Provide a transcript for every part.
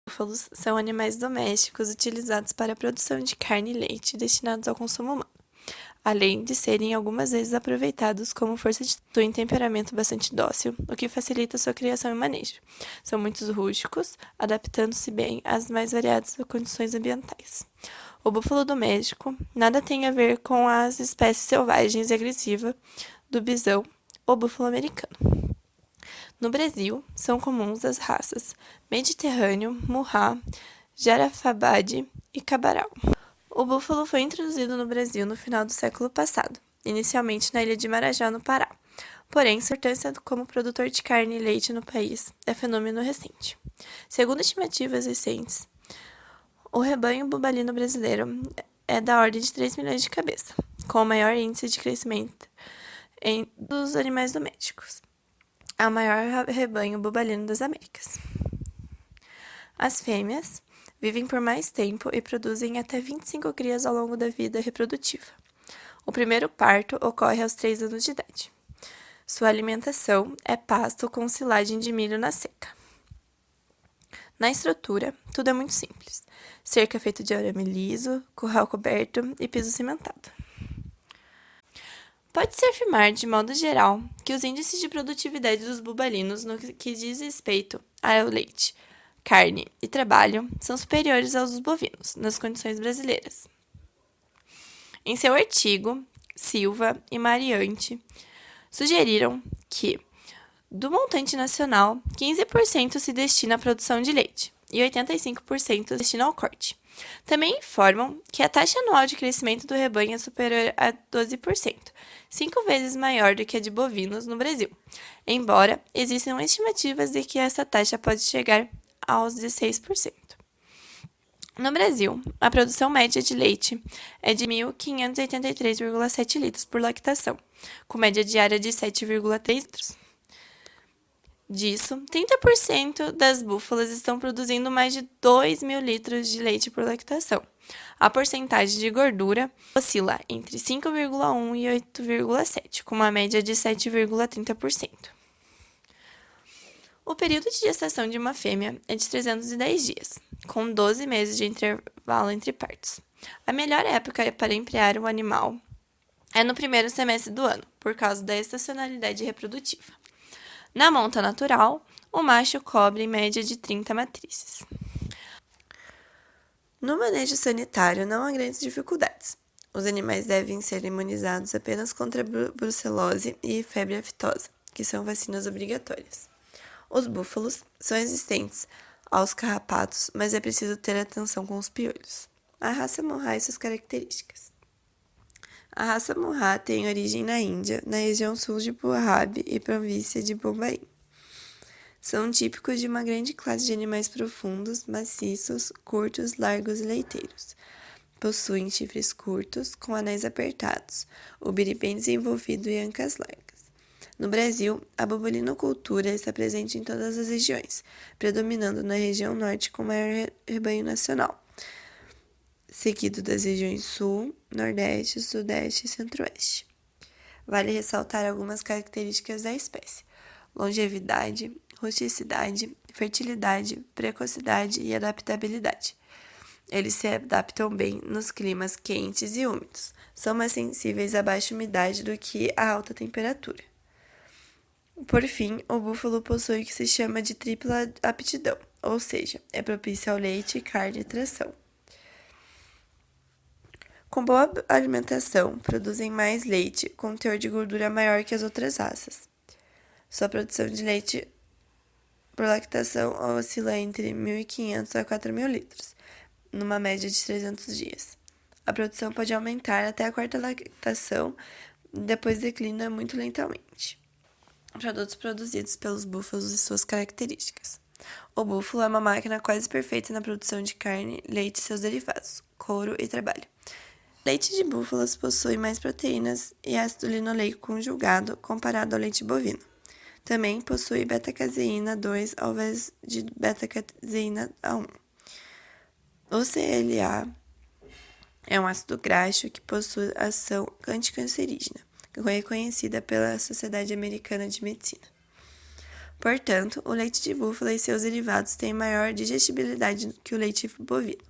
Búfalos são animais domésticos utilizados para a produção de carne e leite destinados ao consumo humano, além de serem algumas vezes aproveitados como força de possuem temperamento bastante dócil, o que facilita sua criação e manejo. São muito rústicos, adaptando-se bem às mais variadas condições ambientais. O búfalo doméstico nada tem a ver com as espécies selvagens e agressivas do bisão ou búfalo americano. No Brasil, são comuns as raças Mediterrâneo, Murrá, Jarafabade e Cabaral. O búfalo foi introduzido no Brasil no final do século passado, inicialmente na ilha de Marajó, no Pará. Porém, sua importância como produtor de carne e leite no país é fenômeno recente. Segundo estimativas recentes, o rebanho bubalino brasileiro é da ordem de 3 milhões de cabeças, com o maior índice de crescimento dos animais domésticos. É o maior rebanho bubalino das Américas. As fêmeas vivem por mais tempo e produzem até 25 crias ao longo da vida reprodutiva. O primeiro parto ocorre aos 3 anos de idade. Sua alimentação é pasto com silagem de milho na seca. Na estrutura, tudo é muito simples. Cerca feita de arame liso, curral coberto e piso cimentado. Pode-se afirmar, de modo geral, que os índices de produtividade dos bubalinos no que diz respeito ao leite, carne e trabalho são superiores aos dos bovinos, nas condições brasileiras. Em seu artigo, Silva e Mariante sugeriram que, do montante nacional, 15% se destina à produção de leite e 85% se destina ao corte. Também informam que a taxa anual de crescimento do rebanho é superior a 12%, 5 vezes maior do que a de bovinos no Brasil, embora existam estimativas de que essa taxa pode chegar aos 16%. No Brasil, a produção média de leite é de 1.583,7 litros por lactação, com média diária de 7,3 litros. Disso, 30% das búfalas estão produzindo mais de 2.000 litros de leite por lactação. A porcentagem de gordura oscila entre 5,1% e 8,7%, com uma média de 7,30%. O período de gestação de uma fêmea é de 310 dias, com 12 meses de intervalo entre partos. A melhor época para emprear o animal é no primeiro semestre do ano, por causa da estacionalidade reprodutiva. Na monta natural, o macho cobre em média de 30 matrizes. No manejo sanitário não há grandes dificuldades. Os animais devem ser imunizados apenas contra brucelose e febre aftosa, que são vacinas obrigatórias. Os búfalos são resistentes aos carrapatos, mas é preciso ter atenção com os piolhos. A raça Murrá e suas características. A raça Murrá tem origem na Índia, na região sul de Punjab e província de Bombaim. São típicos de uma grande classe de animais profundos, maciços, curtos, largos e leiteiros. Possuem chifres curtos, com anéis apertados, o biri bem desenvolvido e ancas largas. No Brasil, a bovinocultura está presente em todas as regiões, predominando na região norte com maior rebanho nacional, seguido das regiões sul, nordeste, sudeste e centro-oeste. Vale ressaltar algumas características da espécie: longevidade, rusticidade, fertilidade, precocidade e adaptabilidade. Eles se adaptam bem nos climas quentes e úmidos, são mais sensíveis à baixa umidade do que à alta temperatura. Por fim, o búfalo possui o que se chama de tripla aptidão, ou seja, é propício ao leite, carne e tração. Com boa alimentação, produzem mais leite, com teor de gordura maior que as outras raças. Sua produção de leite por lactação oscila entre 1.500 a 4.000 litros, numa média de 300 dias. A produção pode aumentar até a quarta lactação, depois declina muito lentamente. Produtos produzidos pelos búfalos e suas características. O búfalo é uma máquina quase perfeita na produção de carne, leite e seus derivados, couro e trabalho. Leite de búfalos possui mais proteínas e ácido linoleico conjugado comparado ao leite bovino. Também possui beta-caseína 2 ao invés de beta-caseína 1. O CLA é um ácido graxo que possui ação anticancerígena, reconhecida pela Sociedade Americana de Medicina. Portanto, o leite de búfala e seus derivados têm maior digestibilidade que o leite bovino.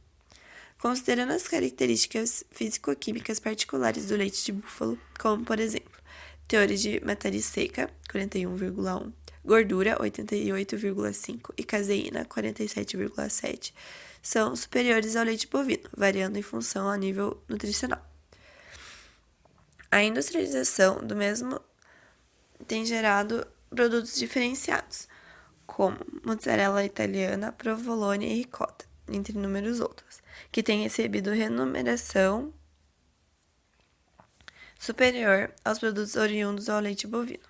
Considerando as características físico-químicas particulares do leite de búfalo, como, por exemplo, teores de matéria seca, 41,1, gordura, 88,5 e caseína, 47,7, são superiores ao leite bovino, variando em função ao nível nutricional. A industrialização do mesmo tem gerado produtos diferenciados, como mozzarella italiana, provolone e ricota, entre inúmeros outros, que têm recebido remuneração superior aos produtos oriundos ao leite bovino.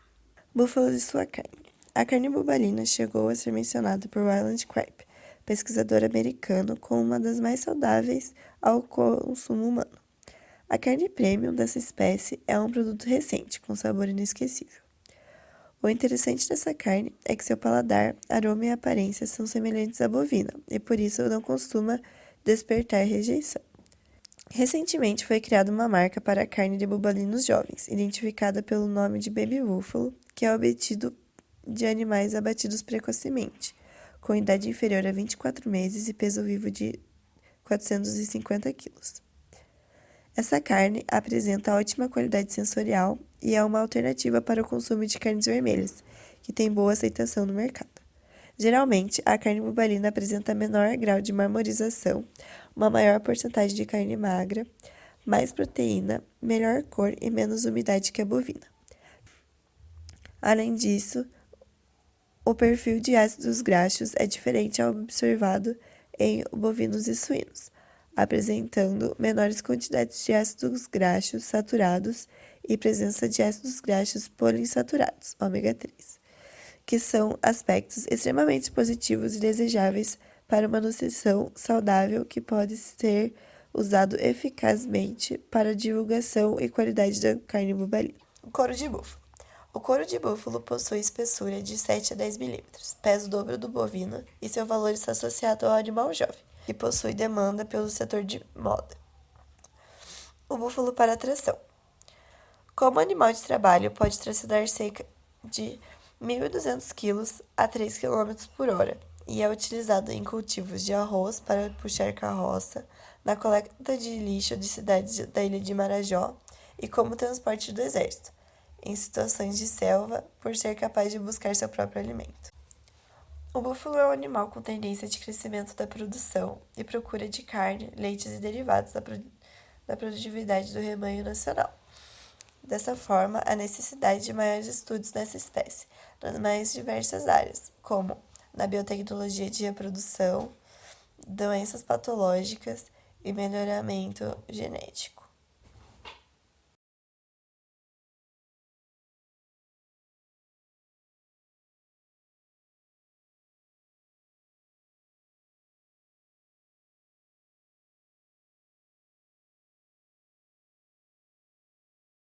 Búfalos e sua carne. A carne bubalina chegou a ser mencionada por Ryland Cripe, pesquisador americano, como uma das mais saudáveis ao consumo humano. A carne premium dessa espécie é um produto recente, com sabor inesquecível. O interessante dessa carne é que seu paladar, aroma e aparência são semelhantes à bovina, e por isso não costuma despertar rejeição. Recentemente foi criada uma marca para a carne de bubalinos jovens, identificada pelo nome de Baby Buffalo, que é obtido de animais abatidos precocemente, com idade inferior a 24 meses e peso vivo de 450 quilos. Essa carne apresenta ótima qualidade sensorial e é uma alternativa para o consumo de carnes vermelhas, que tem boa aceitação no mercado. Geralmente, a carne bubalina apresenta menor grau de marmorização, uma maior porcentagem de carne magra, mais proteína, melhor cor e menos umidade que a bovina. Além disso, o perfil de ácidos graxos é diferente ao observado em bovinos e suínos, apresentando menores quantidades de ácidos graxos saturados e presença de ácidos graxos poliinsaturados, ômega 3, que são aspectos extremamente positivos e desejáveis para uma nutrição saudável que pode ser usado eficazmente para a divulgação e qualidade da carne bubalina. Couro de búfalo. O couro de búfalo possui espessura de 7 a 10 milímetros, pesa o dobro do bovino e seu valor está associado ao animal jovem, que possui demanda pelo setor de moda. O búfalo para tração. Como animal de trabalho, pode tracionar cerca de 1.200 kg a 3 km por hora e é utilizado em cultivos de arroz para puxar carroça, na coleta de lixo de cidades da ilha de Marajó e como transporte do exército, em situações de selva, por ser capaz de buscar seu próprio alimento. O búfalo é um animal com tendência de crescimento da produção e procura de carne, leites e derivados da produtividade do rebanho nacional. Dessa forma, há necessidade de maiores estudos nessa espécie, nas mais diversas áreas, como na biotecnologia de reprodução, doenças patológicas e melhoramento genético.